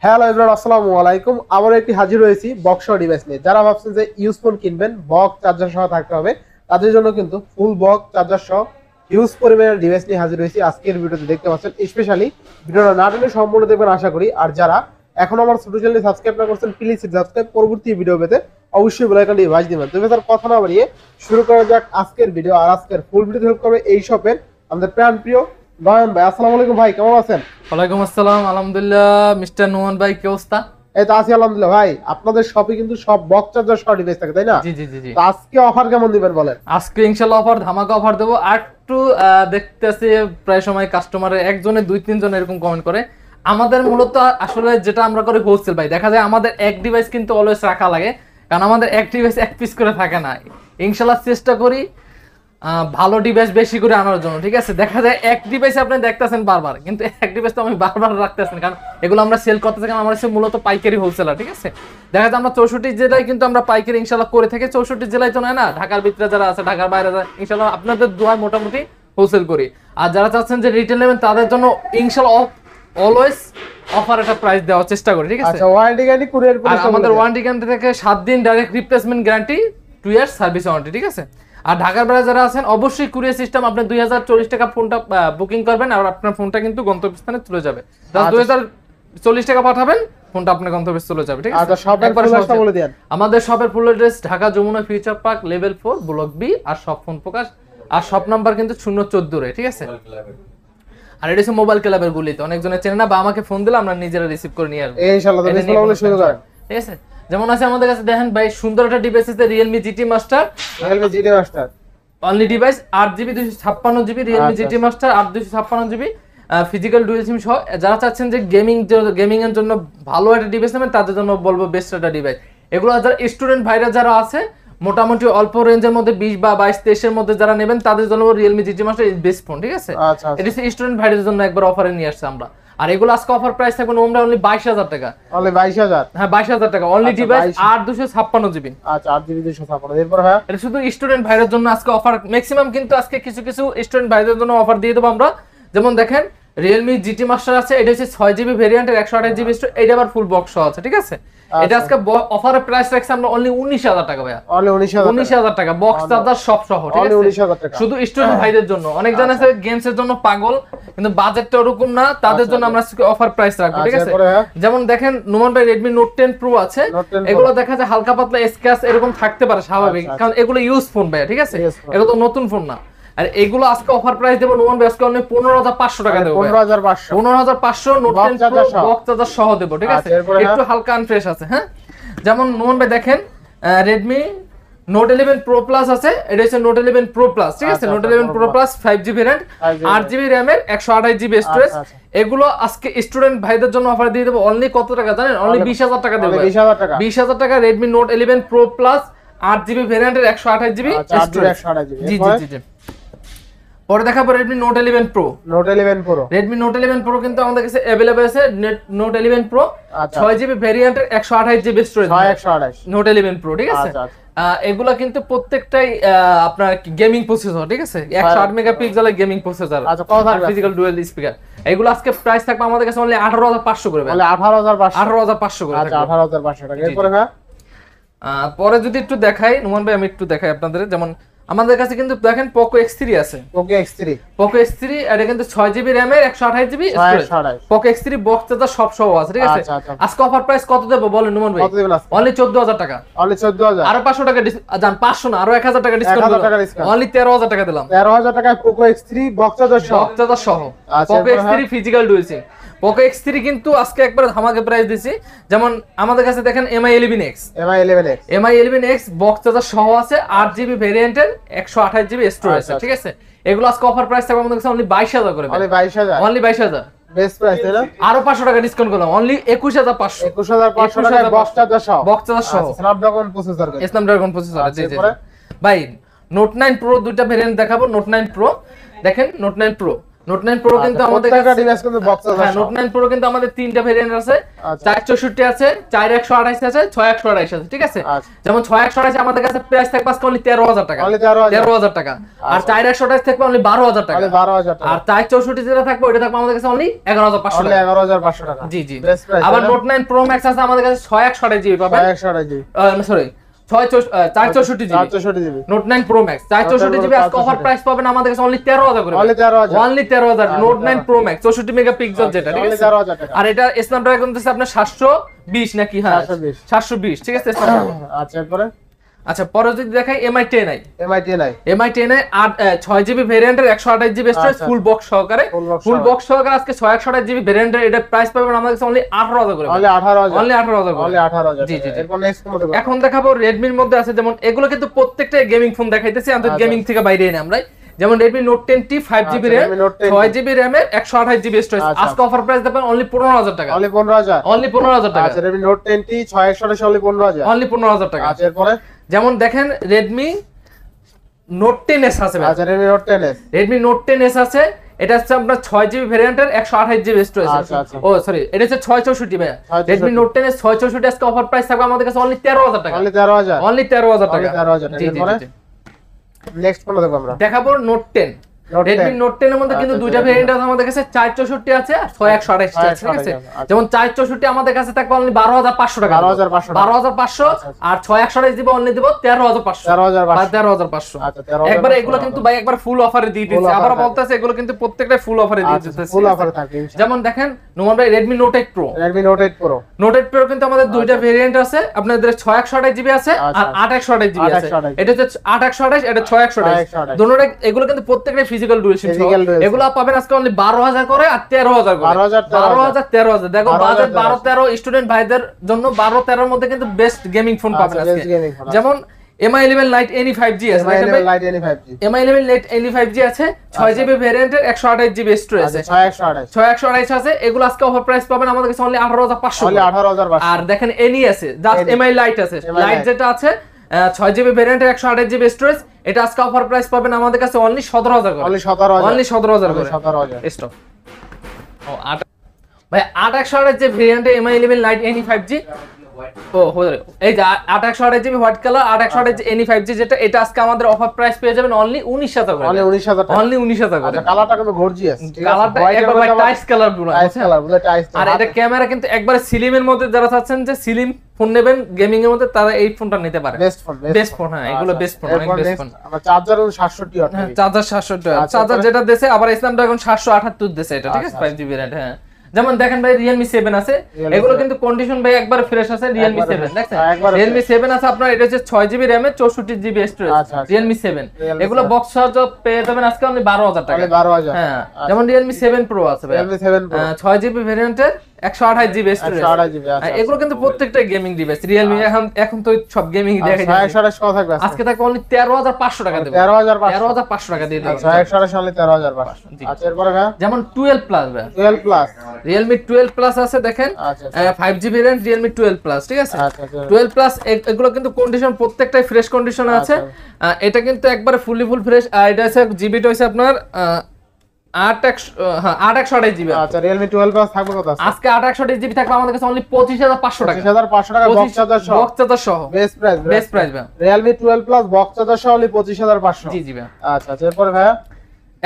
Hello everyone, আসসালামু আলাইকুম। আবার একটি হাজির হয়েছি বক্স ডিভাইস নিয়ে। যারা ভাবছেন যে ইউজ ফোন কিনবেন বক্স চার্জার সহ থাকতে হবে, তাদের জন্য কিন্তু ফুল বক্স চার্জার সহ হিউজ পরিমাণের ডিভাইস নিয়ে হাজির হয়েছি আজকের ভিডিওতে। দেখতে পাচ্ছেন স্পেশালি ভিডিওটা না টেনে সম্পূর্ণ দেখবেন আশা করি। আর যারা এখন আমার ছোট চ্যানেলে সাবস্ক্রাইব না করছেন, প্লিজ সাবস্ক্রাইব। পরবর্তী ভিডিও পেতে অবশ্যই বেল আইকনটি বাজিয়ে দিবেন। তবে স্যার কথা না বাড়িয়ে শুরু করা যাক আজকের ভিডিও। আর আজকের ফুল ভিডিও হেল্প করবে এই শপের আমাদের প্রাণ প্রিয় নয়ন ভাই। আসসালামু আলাইকুম ভাই, কেমন আছেন? ওয়ালাইকুম আসসালাম, আলহামদুলিল্লাহ। মিস্টার নোমান ভাই, কি অবস্থা? এই তো আছি আলহামদুলিল্লাহ। ভাই আপনাদের শপে কিন্তু সব বক্স চার্জার সহ ডিভাইস থাকে, তাই না? জি জি জি জি। তো আজকে অফার কেমন দিবেন বলেন? আজকে ইনশাআল্লাহ অফার, ধামাকা অফার দেবো। আর একটু দেখতেছি প্রায় সময় কাস্টমারের একজনে দুই তিনজন এরকম কমেন্ট করে। আমাদের মূলত আসলে যেটা আমরা করি হোলসেল ভাই, দেখা যায় আমাদের এক ডিভাইস কিন্তু অলওয়েজ রাখা লাগে, কারণ আমাদের এক ডিভাইস এক পিস করে থাকে না। ইনশাআল্লাহ চেষ্টা করি ভালো ডিভাইস বেশি করে আনার জন্য, ঠিক আছে? দেখা যায় এক ডিভাইস আপনি দেখতেছেন বারবার, কিন্তু এক ডিভাইস তো আমি বারবার রাখতেছেন, কারণ এগুলো আমরা সেল করতেছি, কারণ আমরা মূলত পাইকারি হোলসেলার, ঠিক আছে? দেখা যায় আমরা 64 জেলায় কিন্তু আমরা পাইকারি ইনশাআল্লাহ করে থাকি। 64 জেলায় তো নয় না, ঢাকার ভিতরে যারা আছে, ঢাকার বাইরে যারা, ইনশাআল্লাহ আপনাদের দোয়ায় মোটামুটি হোলসেল করি। আর যারা চাচ্ছেন যে রিটেল নেবেন, তাদের জন্য ইনশাআল্লাহ অলওয়েজ অফার একটা প্রাইস দেওয়ার চেষ্টা করি, ঠিক আছে? আচ্ছা, ওয়ারেন্টি গ্যারান্টি কুরিয়ার আর আমাদের ওয়ারেন্টি গ্যারান্টি থেকে 7 দিন direct replacement guarantee, 2 year service warranty, ঠিক আছে? আর ঢাকার বাইরে যারা আছেন অবশ্যই কুরিয়ার সিস্টেম, আপনি 2040 টাকা ফোনটা বুকিং করবেন, আর আপনার ফোনটা কিন্তু গন্তব্যস্থানে চলে যাবে। 2040 টাকা পাঠাবেন, ফোনটা আপনার গন্তব্যে চলে যাবে, ঠিক আছে? আচ্ছা, শপের ফুল অ্যাড্রেসটা বলে দেন। আমাদের শপের full address Dhaka Jamuna future park level 4 block B, আর শপ ফোন প্রকাশ, আর শপ নাম্বার কিন্তু 014 রে, ঠিক আছে? আর এটা হচ্ছে মোবাইল ক্লাবের গুলিতে, অনেকজনের চেনে না বা আমাকে ফোন দিলে আমরা নিজেরা রিসিভ করে নিয়ে আসবো ইনশাআল্লাহ। তো বিসমিল্লাহ বলে শুরু করেন, ঠিক আছে? যেমন আছে আমাদের কাছে, দেখেন ভাই, সুন্দর একটা ডিভাইস আছে Realme GT Master। Realme GT Master only device 8GB 256GB, Realme GT Master 8/256GB, physical dual SIM সহ। যারা চাচ্ছেন যে গেমিং এর জন্য ভালো একটা ডিভাইস নেবেন, তাদের জন্য বলবো বেস্ট একটা ডিভাইস। এগুলো যারা স্টুডেন্ট ভাইরা যারা আছে, মোটামুটি অল্প রেঞ্জের মধ্যে 20 বা 22-23 এর মধ্যে যারা নেবেন, তাদের জন্য Realme GT Master is best phone, ঠিক আছে? আচ্ছা, এটা স্টুডেন্ট ভাইদের জন্য একবার অফারে নিয়ে আসছে আমরা। আর এগুলো আজকে অফার প্রাইস থাকবে অনলি 22,000 টাকা। অনলি 22,000? হ্যাঁ, 22,000 টাকা অনলি ডিভাইস 8/256GB। আচ্ছা, 8GB 256। এরপর হ্যাঁ, এটা শুধু স্টুডেন্ট ভাইদের জন্য আজকে অফার ম্যাক্সিমাম, কিন্তু আজকে কিছু কিছু স্টুডেন্ট ভাইদের জন্য অফার দিয়ে দেবো আমরা। যেমন দেখেন Realme GT Master আছে, এটা হচ্ছে 6GB ভেরিয়েন্টের 128GB স্টোরেজ, এটা আবার ফুল বক্স সহ আছে, ঠিক আছে? এটা আজকে অফারে প্রাইস রাখছি আমরা অনলি 19,000 টাকা ভাইয়া। অনলি 19,000 টাকা বক্স চার্জার সব সহ, ঠিক আছে? 19,000 টাকা শুধু স্টুডেন্ট ভাইদের জন্য। অনেক জন আছে গেমস এর জন্য পাগল, কিন্তু বাজেটটা ওরকম না, তাদের জন্য আমরা আজকে অফার প্রাইস রাখবো, ঠিক আছে? যেমন দেখেন নোমান ভাই Redmi Note 10 Pro আছে, এগুলো দেখা যায় হালকা পাতলা স্ক্র্যাচ এরকম থাকতে পারে, স্বাভাবিক, কারণ এগুলো ইউজ ফোন ভাইয়া, ঠিক আছে? এগুলো তো নতুন ফোন না। আর এগুলো আজকে অফার প্রাইস দেব নোমান ভাই, আজকে অনলি 15,500 টাকা দেব। 15,500 Note 10 Pro বক্স চার্জার সহ দেব, ঠিক আছে? একটু হালকা আনফ্রেশ আছে। হ্যাঁ, যেমন নোমান ভাই দেখেন Redmi Note 11 Pro Plus আছে, এটা হচ্ছে Note 11 Pro Plus, ঠিক আছে? Note 11 Pro Plus 5GB RAM, 8GB RAM এর 128GB স্টোরেজ। এগুলো আজকে স্টুডেন্ট ভাইদের জন্য অফার দিয়ে দেব অনলি কত টাকা জানেন? অনলি 20,000 টাকা দেব। 20,000 টাকা Redmi Note 11 Pro Plus 8GB ভেরিয়েন্টের 128GB স্টোরেজ। জি জি জি জি। পরে দেখাবো Redmi Note 11 Pro। Redmi Note 11 Pro কিন্তু আমাদের কাছে अवेलेबल আছে। Note 11 Pro 6GB ভেরিয়েন্টের 128GB স্টোরেজ, 128 Note 11 Pro, ঠিক আছে? এগুলা কিন্তু প্রত্যেকটাই আপনার গেমিং প্রসেসর, ঠিক আছে? 108 মেগাপিক্সেলের গেমিং প্রসেসর, আচ্ছা, কত থাকবে? Physical dual speaker. এগুলো আজকে প্রাইস থাকবে আমাদের কাছে অনলি 18,500 করে। অনলি 18,500 করে। আচ্ছা, 18,500 টাকা। এরপর হ্যাঁ, পরে যদি একটু দেখাই নোমান ভাই, আমি একটু দেখাই আপনাদের। যেমন আমাদের কাছে কিন্তু দেখেন Poco X3 আছে। Poco X3 এটা কিন্তু 6GB RAM এর 128GB storage. Poco X3 box charger সব সহ আছে, ঠিক আছে? আজকে অফার প্রাইস কত দেব বলেন নোমান ভাই? কত দিবেন আজকে? অনলি 14,000 টাকা। অনলি 14,000? আরো 500 টাকা জান, 500 না, আরো 1,000 টাকা ডিসকাউন্ট দিলাম। অনলি 13,000 টাকা দিলাম। 13,000 টাকায় Poco X3 বক্স চার্জার সহ। Poco X3 ফিজিক্যাল ডুয়াল সিম। Poco X3 কিন্তু আজকে একবার ধামাকা প্রাইস দিছি। যেমন আমাদের কাছে দেখেন Mi 11X বক্স চার্জার সহ আছে, 8GB ভেরিয়েন্টের 128GB স্টোরেজ, ঠিক আছে? এগুলো আজকে অফার প্রাইস থাকবে আমাদের কাছে অনলি 22,000 করে। অনলি 22,000 বেস্ট প্রাইস, তাই না? আরো 500 টাকা ডিসকাউন্ট করলাম, অনলি 21,500 টাকায় বক্স চার্জার সহ স্ন্যাপড্রাগন প্রসেসর। জি জি ভাই, Note 9 Pro দুইটা ভেরিয়েন্ট দেখাবো। Note 9 Pro দেখেন, Note 9 Pro নোট 9 প্রো কিন্তু আমাদের প্রত্যেকটা ডিভাইস কিন্তু বক্স আছে। হ্যাঁ, নোট 9 প্রো কিন্তু আমাদের তিনটা ভেরিয়েন্ট আছে, 464 আছে, 4128 আছে, 6128 আছে, ঠিক আছে? যেমন 6128 আমাদের কাছে প্রাইস থাকবে আজকে অনলি 13000 টাকা, 13000 টাকা। আর 4128 থাকবে অনলি 12000 টাকা, 12000 টাকা। আর 464 যেটা থাকবে ওটা থাকবে আমাদের কাছে অনলি 11500 টাকা, 11500 টাকা। জি জি। আবার নোট 9 প্রো ম্যাক্স আছে আমাদের কাছে 6128 জিবি পাবেন, 6128 GB, sorry 464 GB. Note 9 pro max 464 GB আজকে অফার প্রাইস পাবেন আমাদের কাছে অনলি 13000 করে, only 13000। Note 9 pro max 64 megapixel যেটা, ঠিক আছে? 13000 টাকা। আর এটা স্ন্যাপড্রাগন দিচ্ছে আপনার 720 নাকি? হ্যাঁ 720, ঠিক আছে স্ন্যাপড্রাগন। আচ্ছা এরপরে, আচ্ছা পরে যদি দেখাই MI 10i, MI 10i 6 GB ভেরিয়েন্টের 128 জিবি স্টোরেজ ফুল বক্স সহকারে, ফুল বক্স সহকারে আজকে 128 জিবি ভেরিয়েন্টের এটা প্রাইস পাবেন আমাদের কাছে অনলি 18000 করে, অনলি 18000, অনলি 18000 করে, অনলি 18000। জি জি। এরপর নেক্সট কোন দেখাবো? এখন দেখাবো Redmi এর মধ্যে আছে, যেমন এগুলো কিন্তু প্রত্যেকটাই গেমিং ফোন দেখাইতেছি, আমি গেমিং থেকে বাইরে এনে আমরা। যেমন Redmi Note 10T 5GB RAM, 6GB RAM এর 128 জিবি স্টোরেজ, আজকে অফার প্রাইস দেবেন অনলি 15000 টাকা, অনলি 15000, অনলি 15000 টাকা। আচ্ছা Redmi Note 10T 628 only 15000, only 15000 টাকা। আচ্ছা এরপরে, যেমন দেখেন Redmi Note 10s আছে ভাই, আচ্ছা Redmi Note 10s, Redmi Note 10s আছে, এটা হচ্ছে আপনার 6GB ভেরিয়েন্টের 128 জিবি স্টোরেজ। ও সরি, এটা হচ্ছে 664 ভাই। Redmi Note 10s 664 আজকে অফার প্রাইস থাকবে আমাদের কাছে অনলি 13000 টাকা, অনলি 13000, অনলি 13000 টাকা। 13000। জি জি জি। নেক্সট কোন দেখাবো আমরা? দেখাবো Note 10। Redmi Note 10 এর মধ্যে কিন্তু দুইটা ভেরিয়েন্ট আছে আমাদের কাছে, 464 আছে আর 6128 আছে, ঠিক আছে? যেমন 464 আমাদের কাছে থাকবে অনলি 12500 টাকা, 12500, আর 6128 দিব অনলি দিব 13500, 13500। আচ্ছা 13500। একবার এগুলো কিন্তু ভাই একবার ফুল অফারে দিয়ে দিয়েছে, আবার বলতেছে এগুলো কিন্তু প্রত্যেকটা ফুল অফারে দিয়ে দিতেছে, ফুল অফারে থাকবে। যেমন দেখেন নোমান ভাই Redmi Note 8 Pro, Redmi Note 8 Pro, Note 8 Pro কিন্তু আমাদের দুইটা ভেরিয়েন্ট আছে, আপনাদের 6128 জিবি আছে আর 8128 জিবি আছে। এটা হচ্ছে 8128, এটা 6128, দুটোটা এগুলো কিন্তু প্রত্যেকটা ফিজিক্যাল ডুয়াল সিম, এগুলো পাবেন আজকে অনলি 12000 করে আর 13000 করে, 12000 দেখো বাজেট 12 13 স্টুডেন্ট ভাইদের জন্য 12 13 এর মধ্যে কিন্তু বেস্ট গেমিং ফোন পাবেন আজকে। যেমন MI 11 Lite Any 5G আছে, MI 11 Lite Any 5G, MI 11 Lite Any 5G আছে, 6GB ভেরিয়েন্টের 128 জিবি স্টোরেজ আছে, 6128 আছে। এগুলো আজকে অফার প্রাইস পাবেন আমাদের কাছে অনলি 18500, অনলি 18500। আর দেখেন Any আছে, জাস্ট MI Lite আছে, লাইট যেটা আছে 6GB ভেরিয়েন্টের 128 জিবি স্টোরেজ, এটা আজকে অফার প্রাইস পাবেন আমাদের কাছে অনলি 17000 করে, অনলি 17000, অনলি 17000 করে, 17000 স্টপ। ও 8 ভাই 8128 যে ভেরিয়েন্টে MI 11 Lite Any 5G, ও হরে এই যে 8128 GB white colour 8128 Any 5G যেটা, এটা আজকে আমাদের অফার প্রাইস পেয়ে যাবেন অনলি 19000 করে, অনলি 19000 টাকা, অনলি 19000 করে। আচ্ছা কালারটা কিন্তু গর্জিয়াস, কালারটা একবার ভাই টাইস কালার গুলো, টাইস কালার বলে টাইস। আর এটা ক্যামেরা কিন্তু একবারে সিলিমের মধ্যে, যারা চাচ্ছেন যে সিলিম ফোন নেবেন গেমিং এর মধ্যে, তারা এই ফোনটা নিতে পারে, বেস্ট ফোন, বেস্ট ফোন। হ্যাঁ এগুলো বেস্ট ফোন, অনেক বেস্ট ফোন। আমরা চার্জার 760 ওয়াট, হ্যাঁ চার্জার 760 ওয়াট, চার্জার যেটা দেছে আবার স্ন্যাপড্রাগন 778 দেছে এটা, ঠিক আছে? 5GB variant. হ্যাঁ যেমন দেখেন ভাই Realme 7 আছে, এগুলো কিন্তু কন্ডিশন ভাই একবার ফ্রেশ আছে। Realme 7 দেখছেন, Realme 7 আছে আপনার, এটা হচ্ছে 6GB RAM এর 64GB স্টোরেজ, Realme 7। এগুলো বক্স চার্জ পেয়ে যাবেন আজকে অনলি 12000 টাকা, 12000। হ্যাঁ যেমন Realme 7 Pro আছে ভাই, Realme 7 Pro 6GB ভেরিয়েন্টের 128GB স্টোরেজ, 128GB। এগুলো কিন্তু প্রত্যেকটা গেমিং ডিভাইস Realme, এখন তো সব গেমিং দেখাই দিচ্ছি। 128 কত থাকবে আজকে থাকবে অনলি 13500 টাকা দেব, 13500 টাকা দিয়ে দেব। 128 অনলি 13500। আচ্ছা এরপরে ভাই যেমন 12 প্লাস ভাই, 12 প্লাস, Realme 12 প্লাস আছে দেখেন, 5GB ভেরিয়েন্ট Realme 12 প্লাস, ঠিক আছে? 12 প্লাস এগুলো কিন্তু কন্ডিশন প্রত্যেকটাই ফ্রেশ কন্ডিশনে আছে। এটা কিন্তু একবারে ফুলি ফুল ফ্রেশ। এটা আছে জিবিটা হইছে আপনার 8128 জিবি। আচ্ছা Realme 12 প্লাস থাকবে কত? আজকে 8128 জিবি থাকবে আমাদের কাছে অনলি 25500 টাকা, 25500 টাকা বক্স চার্জার সহ, বক্স চার্জার সহ বেস্ট প্রাইস, বেস্ট প্রাইস ভাই। Realme 12 প্লাস বক্স চার্জার সহ অনলি 25500। জি জি ভাই। আচ্ছা আচ্ছা এরপরে ভাই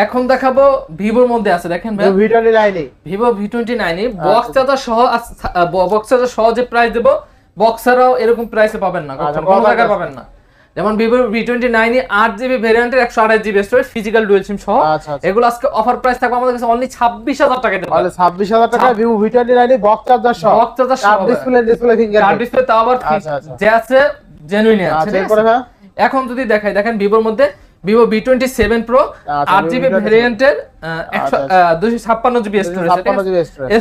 এখন দেখাবো Vivo এর মধ্যে আছে, দেখেন ভাই V29, Vivo V29 box charger সহ, বক্স চার্জার সহ যে প্রাইস দেব, বক্সারও এরকম প্রাইসে পাবেন না, কোনো জায়গায় পাবেন না। যেমন Vivo V29 8GB ভেরিয়েন্টের 128GB storage physical dual SIM সহ, এগুলো আজকে অফার প্রাইস থাকবে আমাদের কাছে অনলি 26000 টাকা দেব, তাহলে 26000 টাকা Vivo V29 বক্স চার্জার সহ, বক্স চার্জার সহ, ডিসপ্লে ফিঙ্গার কার্ড ডিসপ্লে তাও আবার যে আছে জেনুইন আছে। আচ্ছা এরপরে ভাই এখন যদি দেখাই, দেখেন Vivoর মধ্যে Vivo V27 Pro 8GB ভেরিয়েন্টের 256GB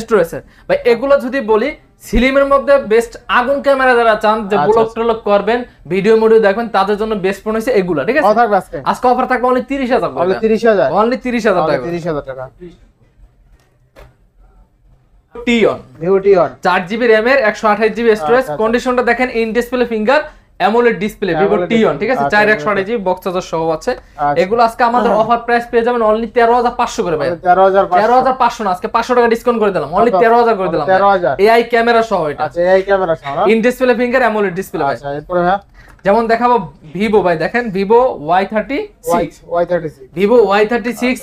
স্টোরেজ ভাই। এগুলো যদি বলি সিলিমের মধ্যে বেস্ট আগুন ক্যামেরা যারা চান যে ব্লগ টলগ করবেন, ভিডিও মডিও দেখবেন, তাদের জন্য বেস্ট ফোন হইছে এগুলা, ঠিক আছে? আজকে অফার থাকবে অনলি 30000 টাকা, অনলি 30000 টাকা, 30000 টাকা। Vivo Tion 4GB RAM এর 128GB স্টোরেজ, কন্ডিশনটা দেখেন in display finger, AMOLED display Vivo T one, ঠিক আছে, 4128 জিবি বক্স চার্জার সহ আছে। এগুলো আজকে আমাদের অফার প্রাইস পেয়ে যাবেন অনলি 13500 করে ভাই। 13500 না, আজকে 500 টাকা ডিসকাউন্ট করে দিলাম, অনলি 13000 করে দিলাম। এআই ক্যামেরা সহ এটা। আচ্ছা এআই ক্যামেরা সহ in display finger AMOLED display ভাই। আচ্ছা এরপরে ভাই যেমন দেখাবো ভিভো ভাই, দেখেন Vivo Y36, Vivo Y36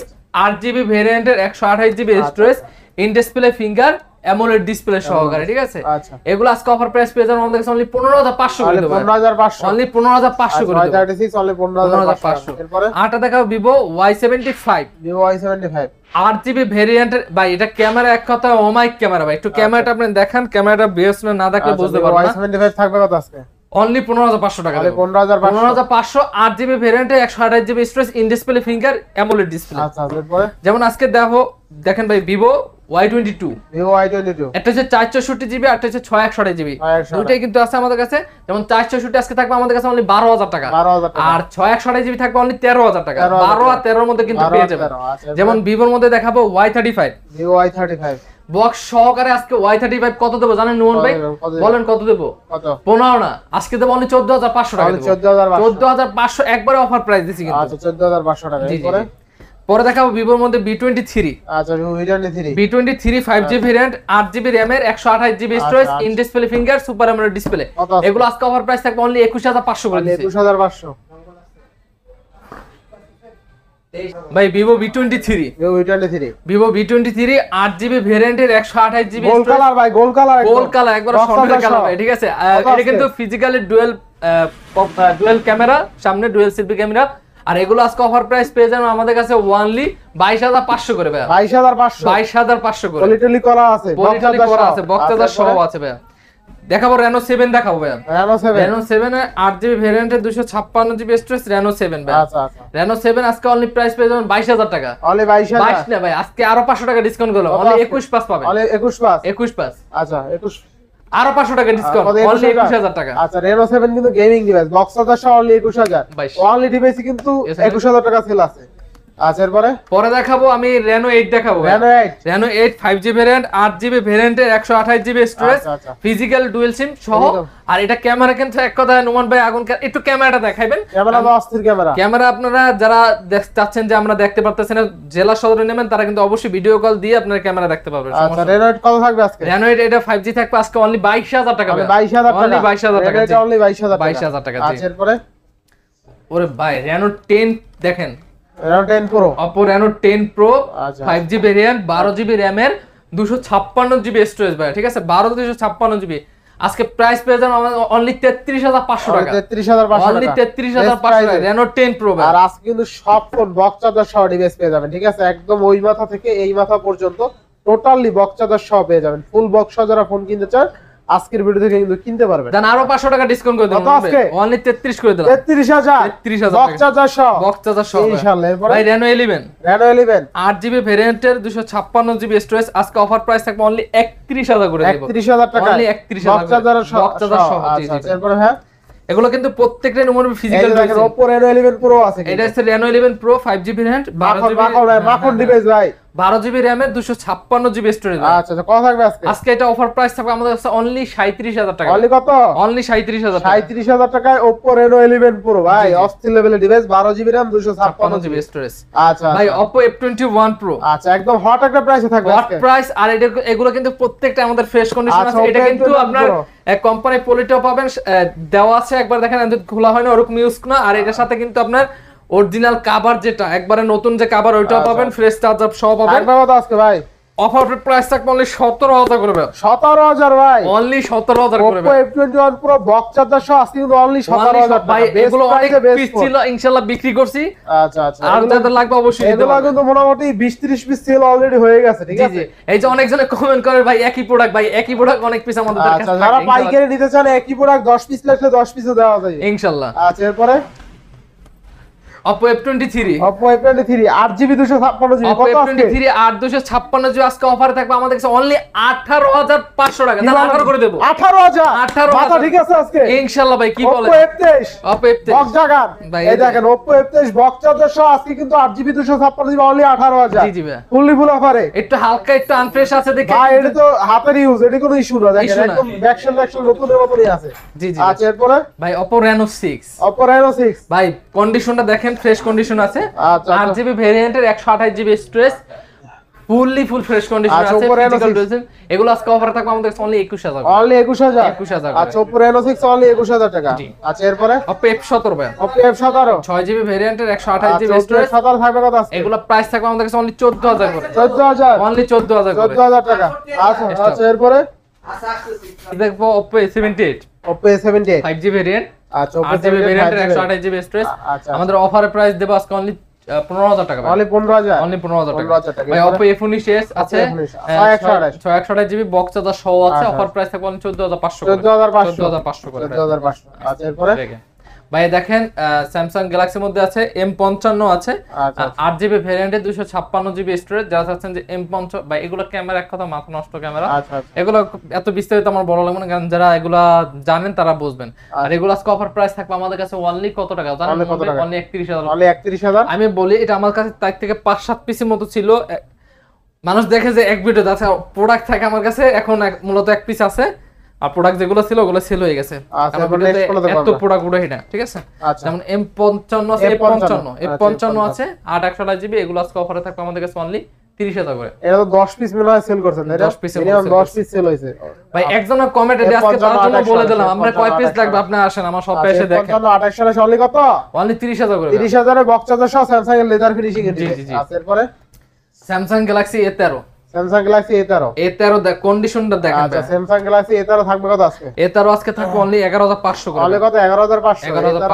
8GB ভেরিয়েন্টের 128 GB storage, in display finger AMOLED display সহকারে, ঠিক আছে। আচ্ছা এগুলো আজকে অফার প্রাইস পেয়ে যাবেন আমাদের কাছে অনলি 15500 করে দেব। 15500 অনলি 15500 করে দেব। Y36 only 15500। এরপরে আটা দেখাবো Vivo Y75, Vivo Y75 8GB ভেরিয়েন্টের ভাই। এটা ক্যামেরা এক কথা ওমাইক ক্যামেরা ভাই। একটু ক্যামেরাটা আপনি দেখান, ক্যামেরাটা বেস না দেখলে বুঝতে পারবেন না। Y75 থাকবে কত আজকে? অনলি 15500 টাকা। 15500 8GB ভেরিয়েন্টে 128 GB storage, in display finger AMOLED display. আচ্ছা এরপরে যেমন আজকে দেখেন ভাই ভিভো Y22, এটা হচ্ছে 464 জিবি আর এটা হচ্ছে 628 জিবি, দুটোই কিন্তু আছে আমাদের কাছে। যেমন 464 আজকে থাকবে আমাদের কাছে অনলি 12000 টাকা, আর 628 জিবি থাকবে অনলি 13000 টাকা। 12 আর 13 এর মধ্যে কিন্তু পেয়ে যাবেন। যেমন ভিভোর মধ্যে দেখাবো Y35, বক্স সহকারে আজকে Y35 কত দেব জানেন নুমন ভাই? বলেন কত দেব? 15 না, আজকে দেব অনলি 14500 টাকা। 14500 একবারে অফার প্রাইস দিছি কিন্তু। আচ্ছা 14500 টাকা। এরপরে পরে দেখাবো ভিভোর মধ্যে B23, আচ্ছা B23 5G variant 8GB RAM এর 128 GB storage, in display finger super AMOLED display. এগুলো আজকে অফার প্রাইস থাকবে অনলি 21500 করে দিছি। 21500 ভাই Vivo B23, Vivo B23 8GB ভেরিয়েন্টের 128 জিবি গোল্ড কালার ভাই, গোল্ড কালার একবার স্বর্ণের কালার ভাই, ঠিক আছে। এটা কিন্তু ফিজিক্যালি ডুয়াল ক্যামেরা, সামনে ডুয়াল সেলফি ক্যামেরা। আর এগুলো আজকে অফার প্রাইস পেয়ে যাবেন আমাদের কাছে অনলি 22500 করে ভাই। 22500 করে পলিটলি করা আছে, বক্স চার্জার সহ আছে ভাই। দেখাবো Reno 7, দেখাবো ভাই Reno 7 এর 8GB ভেরিয়েন্টের 256 জিবি স্টোরেজ, Reno 7 ভাই। আচ্ছা Reno 7 আজকে অনলি প্রাইস পেয়ে যাবেন 22000 টাকা। অনলি 22000 না ভাই, আজকে আরো 500 টাকা ডিসকাউন্ট করলাম, অনলি 21500 পাবেন। অনলি 21500 আচ্ছা 21 আরো 500 টাকা ডিসকাউন্ট, অনলি 21000 টাকা। আচ্ছা Reno 7 কিন্তু গেমিং ডিভাইস, বক্স চার্জার সহ অনলি 21000। অনলি ডিভাইসে কিন্তু 21000 টাকা সেল আছে। আচ্ছা এরপরে দেখাবো আমি Reno 8, দেখাবো Reno 8 5G ভেরিয়েন্ট 8GB ভেরিয়েন্টের 128 GB storage, physical dual SIM সহ। আর এটা ক্যামেরা কিন্তু এক কথা নুমান ভাই আগুন, একটু ক্যামেরাটা দেখাবেন। ক্যামেরা অস্থির ক্যামেরা আপনারা যারা চাচ্ছেন যে আমরা দেখতে পারতেছেন না, জেলা সদরে নেবেন, তারা কিন্তু অবশ্যই ভিডিও কল দিয়ে আপনারা ক্যামেরা দেখতে পারবেন। আচ্ছা Reno 8 কত থাকবে আজকে? Reno 8 এটা 5G থাকবে আজকে অনলি 22000 টাকা। 22000 টাকা, অনলি 22000 টাকা, এটা অনলি 22000 টাকা। আচ্ছা এরপরে ওরে ভাই Reno 10 দেখেন, Reno 10 Pro, Oppo Reno 10 Pro 5G variant 12GB RAM এর 256GB স্টোরেজ ভাই, ঠিক আছে। 256GB আজকে প্রাইস পেয়ে যাবেন আমাদের অনলি 33500 টাকা। 33500 অনলি 33500 টাকা Reno 10 Pro ভাই। আর আজকে কিন্তু সব ফোন বক্স চার্জার সহ ডিভাইস পেয়ে যাবেন, ঠিক আছে। একদম ওই মাথা থেকে এই মাথা পর্যন্ত টোটালি বক্স চার্জার সহ পেয়ে যাবেন। ফুল বক্স সহ যারা ফোন কিনতে চান আজকের ভিডিও থেকে কিন্তু কিনতে পারবেন। জান আরো 500 টাকা ডিসকাউন্ট করে দেব অনলি 33 করে দিলাম। 33000 বক্স চার্জার সহ ইনশাআল্লাহ। এরপর ভাই Reno 11 8GB ভেরিয়েন্টের 256GB স্টোরেজ আজকে অফার প্রাইস থাকবে অনলি 31000 করে দেব। 31000 টাকা অনলি 31000 বক্স চার্জার সহ। আচ্ছা এরপর হ্যাঁ এগুলো কিন্তু প্রত্যেকটা নম্বর ফিজিক্যাল দেখেন। Oppo Reno 11 Pro আছে, এটা হচ্ছে Reno 11 Pro 5G variant 12GB মাখন ডিভাইস ভাই, 12GB RAM এর 256GB স্টোরেজ। আচ্ছা আচ্ছা কত থাকবে আজকে? আজকে এটা অফার প্রাইস থাকবে আমাদের কাছে অনলি 37000 টাকা। অনলি কত? অনলি 37000 টাকা। 37000 টাকায় Oppo Reno 11 Pro ভাই, অস্থির লেভেলের device, 12GB RAM 256GB storage. আচ্ছা ভাই Oppo F21 Pro, আচ্ছা একদম হট একটা প্রাইসে থাকবে আজকে, হট প্রাইস। আর এগুলো কিন্তু প্রত্যেকটা আমাদের ফ্রেশ কন্ডিশন আছে। এটা কিন্তু আপনার কোম্পানি পলিটাও পাবেন, দেওয়া আছে, একবার দেখেন খোলা হয় না, ওরকম ইউজ না। আর এটার সাথে কিন্তু আপনার অরিজিনাল কভার, যেটা একবারে নতুন যে কভার, ওইটাও পাবেন, ফ্রেশ চার্জার সহ পাবেন। আজকে ভাই অফার প্রাইস থাকবে অনলি 17000 করে ভাই। 17000 ভাই, অনলি 17000 করে ভাই। Oppo F21 Pro box charger সহ আজকে কিন্তু অনলি 17000 ভাই। এগুলো অনেক পিস ছিল, ইনশাআল্লাহ বিক্রি করছি। আচ্ছা আচ্ছা আর যাদের লাগবে অবশ্যই এগুলো কিন্তু মোটামুটি 20-30 পিস সেল অলরেডি হয়ে গেছে, ঠিক আছে। এই যে অনেকজনে কমেন্ট করে ভাই একই প্রোডাক্ট, ভাই একই প্রোডাক্ট অনেক পিস আমাদের কাছে। আচ্ছা যারা পাইকারি নিতে চান একই প্রোডাক্ট 10 পিস লাগলে 10 পিসও দেওয়া যায় ইনশাআল্লাহ। আচ্ছা এরপরে Oppo F23 Oppo F23 8GB 256GB Oppo F23 8 256GB আজকে অফারে থাকবে আমাদের কাছে অনলি 18500 টাকা দাম 18 করে দেব 18000 মাথা ঠিক আছে আজকে ইনশাআল্লাহ ভাই কি বলেন Oppo F23 বক্স জাগান এই দেখেন Oppo F23 বক্স চার্জার সহ আজকে কিন্তু 8GB 256GB অনলি 18000 জি জি ভাই ফুল অফারে একটু হালকা একটু আনফ্রেশ আছে দেখে ভাই এটা তো হাতের ইউজ এটা কোনো ইস্যু না দেখেন একদম ব্যাকশন নতুনের মতই আছে জি জি আচ্ছা এরপরে ভাই Oppo Reno 6 Oppo Reno 6 ভাই কন্ডিশনটা দেখেন ফ্রেশ কন্ডিশন আছে আচ্ছা 8GB ভেরিয়েন্টের 128GB storage full fresh condition আছে ফিজিক্যাল ডোজেন এগুলো আজকে অফারে থাকবে আমাদের কাছে অনলি 21000 অনলি 21000 21000 আচ্ছা Oppo Reno 6 অনলি 21000 টাকা আচ্ছা এরপরে Oppo F17 ভাই Oppo F17 6GB ভেরিয়েন্টের 128GB স্টোরেজ F17 থাকবে কত আছে এগুলো প্রাইস থাকবে আমাদের কাছে অনলি 14000 করে 14000 অনলি 14000 করে 14000 টাকা আচ্ছা এরপরে দেখবো Oppo A78 Oppo A78 5G variant আচ্ছা Oppo 8GB ভেরিয়েন্টের 128GB স্টোরেজ আমাদের অফারে প্রাইস দেব আজকে অনলি 15000 টাকা অনলি 15000 অনলি 15000 টাকা ভাই Oppo A19s আছে 628GB বক্স চার্জার সহ আছে অফার প্রাইস থাকবে অনলি 14500 করে 14500 আচ্ছা এরপরে ভাই দেখেন Samsung Galaxy মধ্যে আছে M55 আছে 8GB ভেরিয়েন্টে 256GB স্টোরেজ যারা চাচ্ছেন যে M55 ভাই এগুলো ক্যামেরা এক কথা মাথা নষ্ট ক্যামেরা এগুলো এত বিস্তারিত আমার বড় লাগবে না কারণ যারা এগুলা জানেন তারা বুঝবেন আর এগুলো আজকে অফার প্রাইস থাকবে আমাদের কাছে অনলি কত টাকা জানেন অনলি 31000 অনলি 31000 আমি বলি এটা আমার কাছে তার থেকে 5-7 পিসের মতো ছিল মানুষ দেখে যে এক ভিডিও আছে প্রোডাক্ট থাকে আমার কাছে এখন মূলত এক পিস আছে আর প্রোডাক্ট যেগুলো ছিল ওগুলো সেল হয়ে গেছে এত প্রোডাক্ট উঠাই না ঠিক আছে যেমন M55 আছে F55 আছে 828GB এগুলো আজকে অফারে থাকবে আমাদের কাছে অনলি 30000 করে এটা তো 10 পিস মনে হয় সেল করছেন এটা 10 পিস সেল হইছে ভাই একজনের কমেন্টে আজকে তার জন্য বলে দিলাম আমরা কয় পিস লাগবে আপনি আসেন আমার শপে এসে দেখেন 55 28 অনলি কত অনলি 30000 করে 30000 এর বক্স চার্জার সহ Samsung এর লেদার ফিনিশিং এর আছে এরপরে Samsung Galaxy A13 Samsung Galaxy A13 দেখ কন্ডিশনটা দেখেন আচ্ছা Samsung Galaxy A13 থাকবে কত আজকে A13 আজকে থাকবে অনলি 11500 করে অনলি কত 11500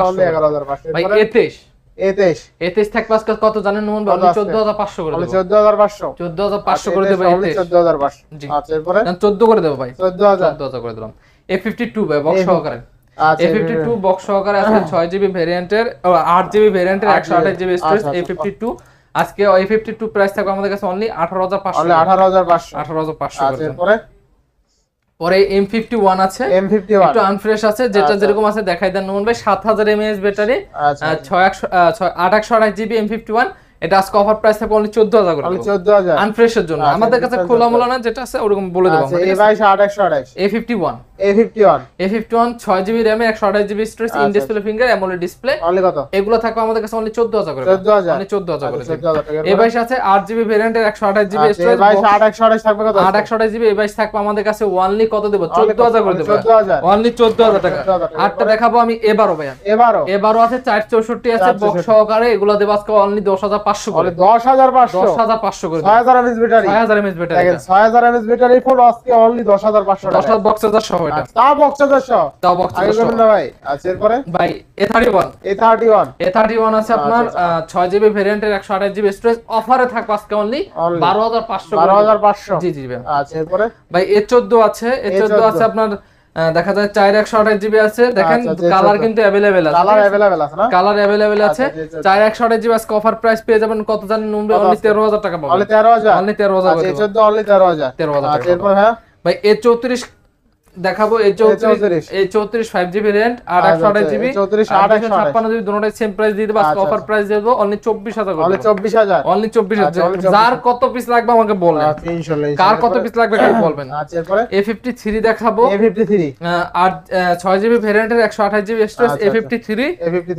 অনলি 11500 ভাই A23 থাকবে আজকে কত জানেন নোমান ভাই অনলি 14500 করে দেব 14500 করে দেব অনলি 14500 আচ্ছা এরপরে 14 করে দেব ভাই 14000 করে দিলাম A52 ভাই বক্স সহকারে A52 বক্স সহকারে আজকে 6GB ভেরিয়েন্টের 8GB ভেরিয়েন্টের 128GB স্টোরেজ A52 আজকে A52 প্রাইস থাকবে আমাদের কাছে অনলি 18500 অনলি 18500 আচ্ছা এরপরে পরে M51 আছে একটু আনফ্রেশ আছে যেটা যেরকম আছে দেখাই দেন নোমান ভাই 7000 mAh ব্যাটারি 828GB M51 এটা আজকে অফার প্রাইস থাকবে অনলি 14000 করে অনলি 14000 আনফ্রেশের জন্য আমাদের কাছে খোলা মোলা না যেটা আছে ওরকম বলে দেব আমরা A51 6GB RAM 128GB storage in display finger AMOLED display only কত এগুলো থাকবে আমাদের কাছে অনলি 14000 করে অনলি 14000 করে A22 আছে 8GB ভেরিয়েন্টের 128GB স্টোরেজ A22 থাকবে কত 828GB A22 থাকবে আমাদের কাছে অনলি কত দেব 14000 করে দেব অনলি 14000 টাকা আটটা দেখাবো আমি A12 ভাই A12 আছে 464 আছে বক্স সহকারে এগুলো দেব আজকে অনলি 10500 করে 10500 করে 6000 mAh ব্যাটারি দেখেন 6000 mAh ব্যাটারি ফোন আজকে অনলি 10500 টাকা বক্স চার্জার সহ এটা তাও বক্স চার্জার সহ না ভাই আচ্ছা এরপরে ভাই A31 আছে আপনার 6GB ভেরিয়েন্টের 128GB স্টোরেজ অফারে থাকবে আজকে অনলি 12500 জি ভাই আচ্ছা এরপরে ভাই A14 আছে আপনার দেখা যায় 4128GB আছে দেখেন কালার কিন্তু अवेलेबल আছে কালার अवेलेबल আছে 4128GB আজকে অফার প্রাইস পেয়ে যাবেন কত জানেন নম্বর অনলি 13000 টাকা পাবেন অনলি 13000 আচ্ছা A14 অনলি 13000 আচ্ছা এরপর হ্যাঁ ভাই A34 দেখাবো A34 5G variant 828GB 856GB দুটোটাই same price দিয়ে দেব আজকে অফার প্রাইস দিয়ে দেব অনলি 24000 করে অনলি 24000 যার কত পিস লাগবে আমাকে বলবেন কার কত পিস লাগবে কার বলবেন আচ্ছা এরপরে A53 দেখাবো A53 আর 6GB ভেরিয়েন্টের 128GB স্টোরেজ A53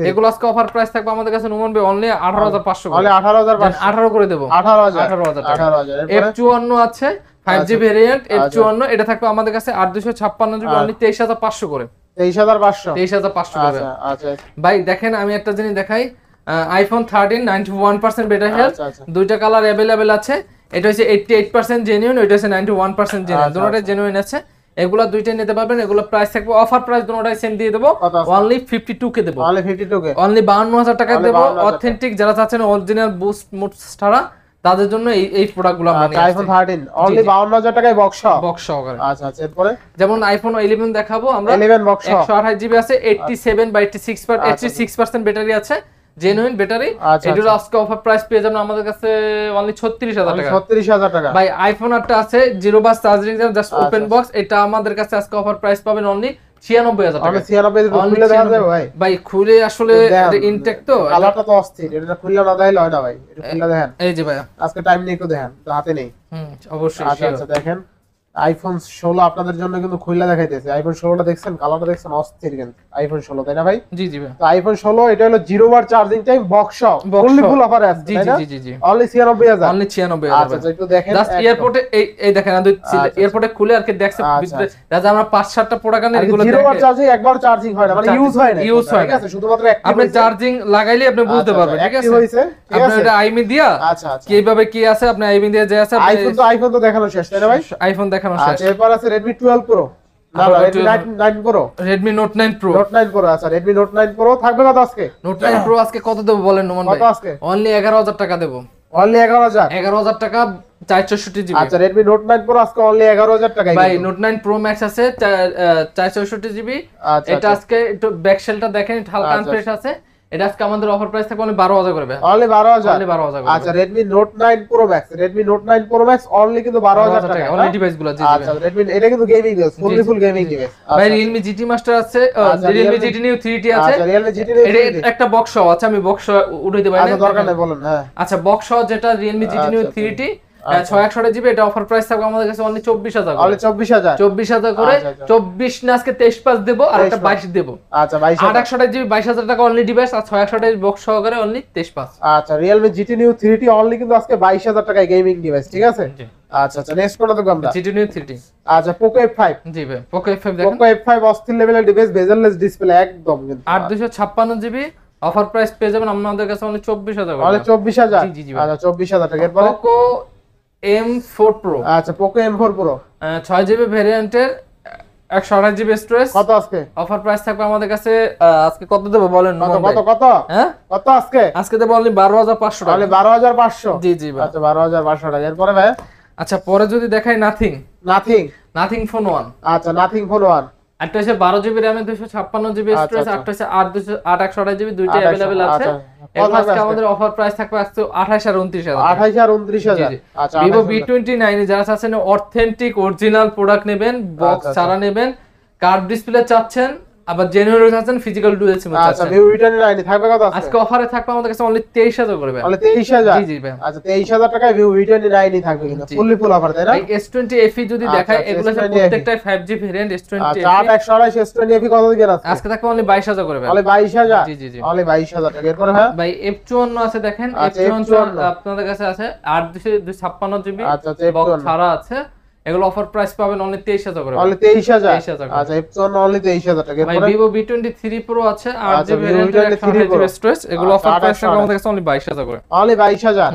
এগুলো আজকে অফার প্রাইস থাকবে আমাদের কাছে নোমান ভাই অনলি 18500 অনলি 18500 18 করে দেব 18000 F54 আছে 5G ভেরিয়েন্ট F54 এটা থাকবে আমাদের কাছে 8256GB অনলি 23500 করে 23500 করে আচ্ছা ভাই দেখেন আমি একটা জিনিস দেখাই আইফোন 13 91% বেটার হেলথ দুইটা কালার अवेलेबल আছে এটা হচ্ছে 88% জেনুইন এটা হচ্ছে 91% জেনুইন দুটোটাই জেনুইন আছে এগুলা দুইটাই নিতে পারবেন এগুলা প্রাইস থাকবে অফার প্রাইস দুটোটাই সেম দিয়ে দেব অনলি 52 কে দেব অনলি 52000 টাকা দেব অথেন্টিক যারা চাচ্ছেন অরিজিনাল বুস্ট মুড ছাড়া তাদের জন্য এই প্রোডাক্টগুলো আমরা নিয়ে আইফোন 13 অনলি 52000 টাকায় বক্স সহকারে আচ্ছা এরপরে যেমন আইফোন 11 দেখাবো আমরা 11 বক্স 128GB আছে 87 বা 86% ব্যাটারি আছে জেনুইন ব্যাটারি। এটার আজকে অফার প্রাইস পেয়ে যাবেন আমাদের কাছে অনলি 36000 টাকা। 36000 টাকা ভাই আইফোন 8টা আছে 0 বাস চার্জিং জাস্ট ওপেন বক্স, এটা আমাদের কাছে আজকে অফার প্রাইস পাবেন অনলি 96000 টাকা। 96 খুলে দেখা যাবে ভাই? ভাই খুলে আসলে ইনটেক তো কালারটা তো অস্থির, এটা খুলে না দেখাইলে হয় না ভাই, এটা খুলে দেখেন। এই যে ভাই আজকে টাইম নিয়ে একটু দেখেন, তো হাতে নেই। অবশ্যই। আচ্ছা দেখেন আইফোন 16 আপনাদের জন্য কিন্তু খুলে দেখাইতেছে। আইফোন 16টা দেখছেন, কালারটা দেখছেন অস্থির কিন্তু আইফোন 16, তাই না ভাই? জি জি ভাই। তো আইফোন 16 এটা হলো 0 বার charging time, box fully full অফারে আছে, জি তাই না? জি জি জি অনলি 96000। অনলি 96000। আচ্ছা একটু দেখেন জাস্ট এয়ারপোর্টে এই দেখেন এয়ারপোর্টে খুলে আর কি দেখছে দাদা আমরা 5-7টা প্রোডাক্ট আনি এগুলো 0 বার চার্জিং একবার চার্জিং হয় না, মানে ইউজ হয় না, ঠিক আছে? শুধুমাত্র আপনি চার্জিং লাগাইলে আপনি বুঝতে পারবেন, ঠিক আছে? আপনি এটা আইমি দিয়া আচ্ছা কিভাবে কি আছে আপনি আইমি দিয়া যে আছে আইফোন তো দেখানো শেষ, তাই না ভাই? আইফোন দেখানো শেষ। আচ্ছা এরপর আছে Redmi 12 Pro, না Redmi 9 Pro, Redmi Note 9 Pro। Note 9 Pro, আচ্ছা Redmi Note 9 Pro থাকবে কত আজকে? Note 9 Pro আজকে কত দেব বলেন নোমান ভাই? কত আজকে? অনলি 11000 টাকা দেব। অনলি 11000 টাকা 464 জিবি। আচ্ছা Redmi Note 9 Pro আজকে অনলি 11000 টাকায় ভাই Note 9 Pro Max আছে 464 জিবি। এটা আজকে একটু ব্যাক শেলটা দেখেন হালকা আনফ্রেশ আছে। এটা আজকে আমাদের অফার প্রাইস থাকবে অনলি 12000 করে ভাই। অনলি 12000। অনলি 12000। আচ্ছা Redmi Note 9 Pro Max, Redmi Note 9 Pro Max only কিন্তু 12000 টাকা অনলি ডিভাইসগুলো। জি জি। আচ্ছা Redmi এটা কিন্তু gaming device, full gaming device. ভাই Realme GT Master আছে, Realme GT Neo 3T আছে। আচ্ছা Realme GT Neo 3T একটা বক্স আছে, আমি বক্স উঠাইতে পারি না। আচ্ছা দরকার নেই, বলুন। হ্যাঁ আচ্ছা বক্স যেটা Realme GT Neo 3T 661 GB, এটা অফার প্রাইস থাকবে আমাদের কাছে অনলি 24000। অনলি 24000 করে 24 না আজকে 23 দেব আর একটা 22 দেব। আচ্ছা 861 জিবি 22000 টাকা অনলি ডিভাইস, আর 661 বক্স সহকারে অনলি 23। আচ্ছা Realme GT Neo 3T only কিন্তু আজকে 22000 টাকায় গেমিং ডিভাইস, ঠিক আছে? আচ্ছা নেক্সট কোনটা দেখব আমরা? GT Neo 3T। আচ্ছা Poco F5। জি ভাই Poco F5 দেখেন। Poco F5 অস্থির লেভেলের ডিভাইস, বেজেললেস ডিসপ্লে একদম কিন্তু 8256 জিবি অফার প্রাইস পেয়ে যাবেন আমাদের কাছে অনলি 24000 অনলি 24000। জি জি। আচ্ছা 24000 টাকা। এরপর Poco M4 Pro। আচ্ছা Poco M4 Pro 6 জিবি ভেরিয়েন্টের 128 জিবি স্টোরেজ। কত আজকে অফার প্রাইস থাকবে আমাদের কাছে আজকে কত দেব বলেন? কত হ্যাঁ কত আজকে দেব অনলি 12500 টাকা। অনলি 12500। জি জি ভাই। আচ্ছা 12500 টাকা। এরপরে ভাই আচ্ছা পরে যদি দেখাই নাথিং ফোন 1। আচ্ছা নাথিং ফোন 1 একটা হচ্ছে 12 জিবি RAM 256 জিবি স্টোরেজ, একটা হচ্ছে 8128 জিবি, দুইটাই अवेलेबल আছে। এগুলো আজকে আমাদের অফার প্রাইস থাকবে আজকে 28 আর 29000। 28 আর 29000। আচ্ছা Vivo V29 যারা চাচ্ছেন অথেন্টিক অরিজিনাল প্রোডাক্ট নেবেন, বক্স ছাড়া নেবেন, কার্ভ ডিসপ্লে চাচ্ছেন, আবার জেনুইন চাচ্ছেন, ফিজিক্যাল ডুয়াল সিম চাচ্ছেন। আচ্ছা Vivo V29 থাকবে কত আজকে অফারে থাকবে আমাদের কাছে অনলি 23000 করে ভাই। অনলি 23000। জি জি ভাই। আচ্ছা 23000 টাকায় Vivo V29 থাকবে কিন্তু ফুল অফার, তাই না? ভাই S20 FE যদি দেখাই এগুলো সব প্রত্যেকটাই 5G ভেরিয়েন্ট। S20 আচ্ছা 8128 S20 FE কত দিবেন আজকে থাকবে অনলি 22000 করে ভাই। অনলি 22000। জি জি জি। অনলি 22000 টাকা। এরপর হ্যাঁ ভাই F54 আছে দেখেন, F54 আপনাদের কাছে আছে 8256 জিবি, আচ্ছা বক্স ছাড়া আছে। এগুলো অফার প্রাইস পাবেন অনলি 23000 করে। অনলি 23000। আচ্ছা F54 অনলি 23000 টাকা। ভাই Vivo V23 Pro আছে 8GB ভেরিয়েন্ট 128GB স্টোরেজ, এগুলো অফার প্রাইস থাকবে আমাদের কাছে অনলি 22000 করে। অনলি 22000।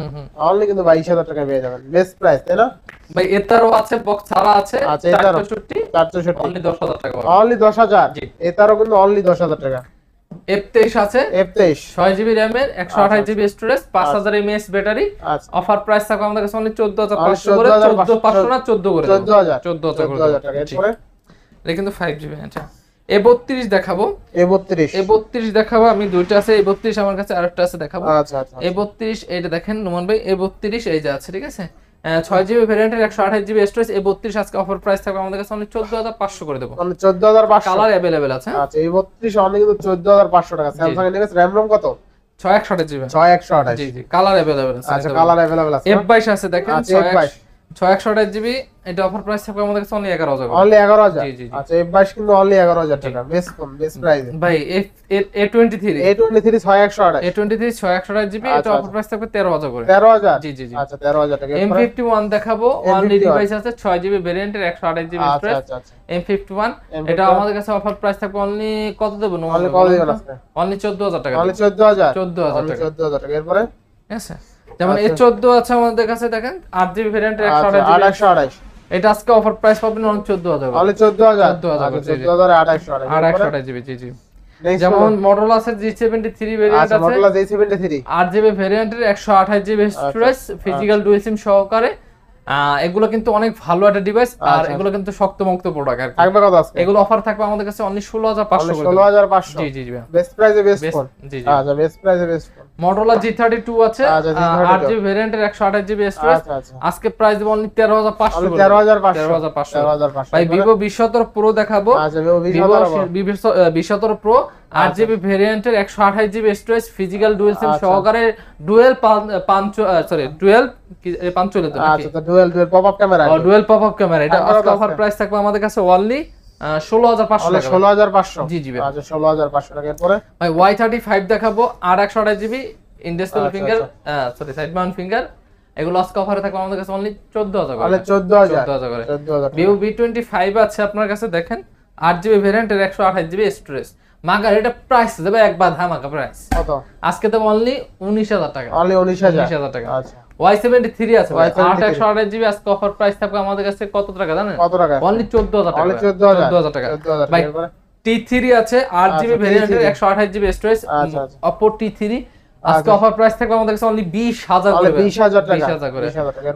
অনলি কিন্তু 22000 টাকা পেয়ে যাবেন, বেস্ট প্রাইস, তাই না? ভাই এটারও আছে, বক্স ছাড়া আছে 464 অনলি 10000 টাকা। অনলি 10000। এটারও কিন্তু অনলি 10000 টাকা। F23 আছে, F23 6GB RAM এর 128GB storage, 5000 mAh battery. Offer price থাকবে আমাদের কাছে অনলি 14500 করে। 14500 না 14 করে। 14000 টাকা। এরপরে এটা কিন্তু 5GB। আচ্ছা A32 দেখাবো। A32 দেখাবো, আমি দুইটা আছে A32, আমার কাছে আরেকটা আছে দেখাবো। আচ্ছা A32 এইটা দেখেন নোমান ভাই, A32 এই যে আছে, ঠিক আছে? 6GB ভেরিয়েন্টের 128GB স্টোরেজ A32 আজকে অফার প্রাইস থাকবে আমাদের কাছে অনলি 14500 করে দেব। অনলি 14500। কালার अवेलेबल আছে। আচ্ছা A32 অনলি কিন্তু 14500 টাকা। স্যামসাং এর নেক্সট RAM ROM কত? 628GB। 6128। জি জি, কালার अवेलेबल আছে। আচ্ছা কালার अवेलेबल আছে। F22 আছে দেখেন, F22 628GB, এটা অফার প্রাইস থাকবে আমাদের কাছে অনলি 11000 করে। অনলি 11000। জি জি। আচ্ছা F22 কিন্তু অনলি 11000 টাকা, বেস্ট কম, বেস্ট প্রাইস। ভাই A23 6128। A23 628GB, এটা অফার প্রাইস থাকবে 13000 করে। 13000। জি জি জি। আচ্ছা 13000 টাকা। M51 দেখাবো, অনলি ডিভাইস আছে 6GB ভেরিয়েন্টের 128GB স্টোরেজ। M51 এটা আমাদের কাছে অফার প্রাইস থাকবে অনলি কত দেব? অনলি কত দিবেন আজকে? অনলি 14000 টাকা। অনলি 14000। 14000 টাকা। 14000 টাকা। এরপরে ঠিক আছে, যেমন A14 আছে আমাদের কাছে দেখেন 8GB ভেরিয়েন্টের 128। এটা আজকে অফার প্রাইস পাবেন অনলি 14000 অনলি 14000। 128GB। জি জি। যেমন মডেল আছে G73 ভেরিয়েন্ট আছে, মডেল G73 8GB ভেরিয়েন্টের 128GB স্টোরেজ, ফিজিক্যাল ডুয়াল সিম সহকারে। এগুলো কিন্তু অনেক ভালো একটা ডিভাইস আর এগুলো কিন্তু শক্তমুক্ত প্রোডাক্ট আর থাকবে কত আজকে? এগুলো অফার থাকবে আমাদের কাছে অনলি 16500 করে। 16500 জি জি জি বেস্ট প্রাইসে বেস্ট ফোন। জি জি আচ্ছা বেস্ট প্রাইসে বেস্ট ফোন। Motorola G32 আছে 8GB ভেরিয়েন্টের 128GB স্টোরেজ। আজকে প্রাইস দেব অনলি 13500 করে। 13500 ভাই Vivo V17 Pro দেখাবো। আচ্ছা Vivo V17 Pro 8GB ভেরিয়েন্টের 128GB স্টোরেজ ফিজিক্যাল ডুয়াল সিম সহকারে ডুয়াল পাঞ্চুয়াল তো নাকি? আচ্ছা তো dual pop up camera. Dual pop up camera. এটা আজকে অফার প্রাইস থাকবে আমাদের কাছে অনলি 16500 টাকা। 16500 জি জি ভাই। আচ্ছা 16500 টাকা। এরপরে ভাই Y35 দেখাবো আর 128GB industrial finger side Mount finger. এগুলো আজকে অফারে থাকবে আমাদের কাছে অনলি 14000 করে। 14000 করে। 14000। Vivo V25 আছে আপনার কাছে দেখেন 8GB ভেরিয়েন্টের 128GB স্টোরেজ। মাগার এটা প্রাইস দেবে একবার ধামাকা প্রাইস। কত? আজকে দেব অনলি 19000 টাকা। অনলি 19000 টাকা। আচ্ছা Y73 আছে ভাই 128GB আজকে অফার প্রাইস থাকবে আমাদের কাছে কত টাকা জানেন? কত টাকা? অনলি 14000 টাকা। অনলি 14000 টাকা। 14000 ভাই T3 আছে 8GB ভেরিয়েন্টের 128GB স্টোরেজ। Oppo T3 আজকে অফার প্রাইস থাকবে আমাদের কাছে অনলি 20000 করে। 20000 টাকা। 20000 করে।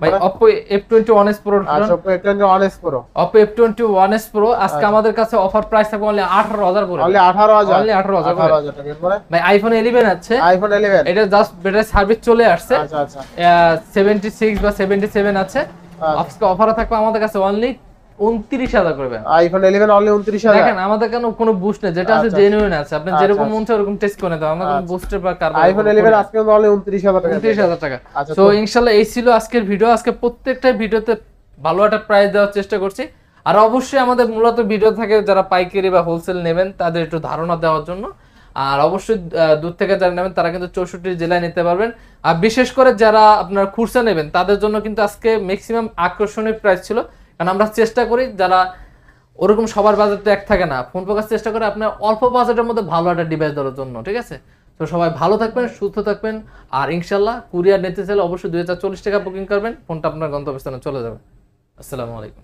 ভাই Oppo F21s Pro আচ্ছা Oppo F21s Pro। Oppo F21s Pro আজকে আমাদের কাছে অফার প্রাইস থাকবে অনলি 18000 করে। অনলি 18000। অনলি 18000 করে। 18000 টাকা। এরপরে ভাই iPhone 11 আছে। iPhone 11 এটা জাস্ট ব্যাটারি সার্ভিস চলে আসছে। আচ্ছা আচ্ছা 76 বা 77 আছে। আজকে অফারে থাকবে আমাদের কাছে অনলি 29000 করে। iPhone 11 only 29000। দেখেন আমাদের কোনো বুস্ট নেই, যেটা আছে জেনুইন আছে। আপনি যেরকম মন চায় ওরকম টেস্ট করে দাও। আমরা কোনো বুস্টার বা কার্বন iPhone 11 আজকে অনলি 29000 টাকা। 29000 টাকা। সো ইনশাআল্লাহ এই ছিল আজকের ভিডিও। আজকে প্রত্যেকটা ভিডিওতে ভালো একটা প্রাইস দেওয়ার চেষ্টা করছি। আর অবশ্যই আমাদের মূলত ভিডিও থাকে যারা পাইকারি বা হোলসেল নেবেন তাদের একটু ধারণা দেওয়ার জন্য। আর অবশ্যই দূর থেকে যারা নেবেন তারা কিন্তু 64 জেলায় নিতে পারবেন। আর বিশেষ করে যারা আপনার খুচরা নেবেন তাদের জন্য কিন্তু আজকে ম্যাক্সিমাম আকর্ষণীয় প্রাইস ছিল। কারণ আমরা চেষ্টা করি যারা ওরকম সবার বাজেট তো এক থাকে না, ফোন প্রকাশ চেষ্টা করে আপনার অল্প বাজেটের মধ্যে ভালো একটা ডিভাইস দেওয়ার জন্য। ঠিক আছে, তো সবাই ভালো থাকবেন, সুস্থ থাকবেন। আর ইনশাল্লাহ কুরিয়ার নিতে চাইলে অবশ্যই 2040 টাকা বুকিং করবেন, ফোনটা আপনার গন্তব্যস্থানে চলে যাবে। আসসালামু আলাইকুম।